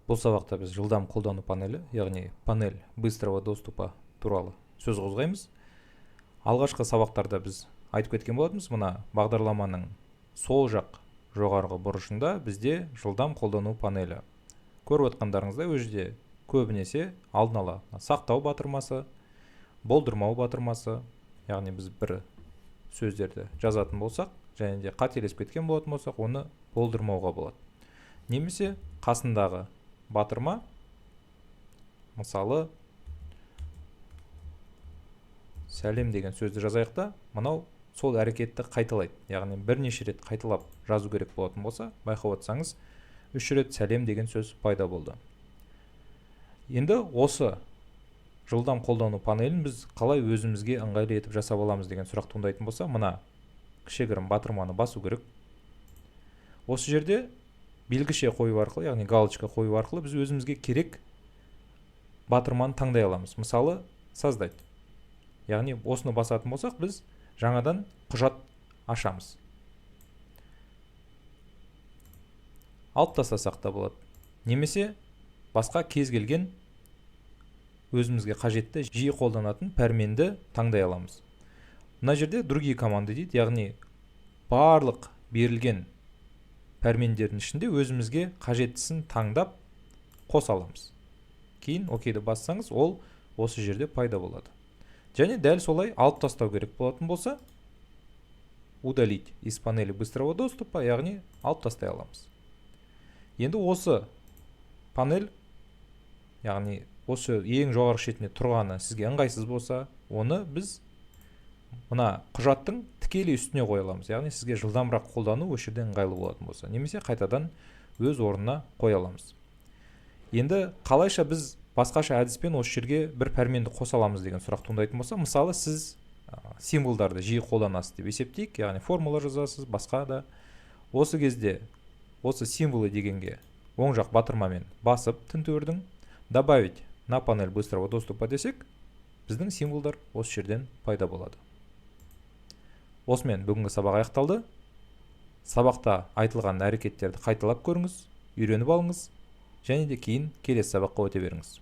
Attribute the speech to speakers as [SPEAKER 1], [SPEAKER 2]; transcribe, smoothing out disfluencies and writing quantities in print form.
[SPEAKER 1] Бұл сабақта біз жылдам қолдану панелі, яғни панель быстрого доступа туралы сөз қозғаймыз. Алғашқы сабақтарда біз айтып кеткен болатынбыз, мына бағдарламаның сол жақ жоғарғы бұрышында бізде жылдам қолдану панелі. Көріп отқандарыңызда ол жерде көбінесе алдын ала сақтау батырмасы, болдырмау батырмасы, яғни біз бір сөздерді жазатын болсақ, және де қателесіп кеткен болатын болсақ, оны болдырмауға болады. Немесе қасындағы батырма, мысалы сәлем деген сөзді жазайық та, мынау сол әрекетті қайталайды. Яғни бірнеше рет қайталап жазу керек болатын болса, байқап отырсаңыз, 3 рет сәлем деген сөз пайда болды. Енді осы жылдам қолдану панелін біз қалай өзімізге ыңғайлы етіп жасап аламыз деген сұрақ туындайтын болса, мына кішігірім батырманы басу керек. Осы жерде белгіше қою арқылы, яғни галочка қою арқылы біз өзімізге керек батырманы таңдай аламыз. Мысалы, создать. Яғни осыны басатын болсақ, біз жаңадан құжат ашамыз. Алып тастасақ та болады. Немесе басқа кез келген өзімізге қажетті жиі қолданатын пәрменді таңдай аламыз. Мына жерде другие команды дейді, яғни барлық берілген пәрмендердің ішінде өзімізге қажеттісін таңдап қоса аламыз. Кейін окейді бассаңыз, ол осы жерде пайда болады. Және дәл солай алып тастау керек болатын болса, удалить из панели быстрого доступа, яғни алып тастай аламыз. Енді осы панель, яғни осы ең жоғарғы шетіне тұрғаны сізге ыңғайсыз болса, оны біз мына құжаттың тікелей үстіне қоя аламыз. Яғни сізге жылдамырақ қолдану осы жерде ыңғайлы болатын болса, немесе қайтадан өз орнына қоя аламыз. Енді қалайша біз басқаша әдіспен осы жерге бір пәрменді қоса аламыз деген сұрақ туындайтын болса, мысалы сіз символдарды жиі қолданасыз деп есептейік, яғни формула жазасыз, басқа да. Осы кезде осы символы дегенге оң жақ батырмамен басып тінтуірдің добавить на панель быстрого доступа десек, біздің символдар осы жерден пайда болады. Осымен бүгінгі сабақ аяқталды. Сабақта айтылған әрекеттерді қайталап көріңіз, үйреніп алыңыз, және де кейін келесі сабаққа өте беріңіз.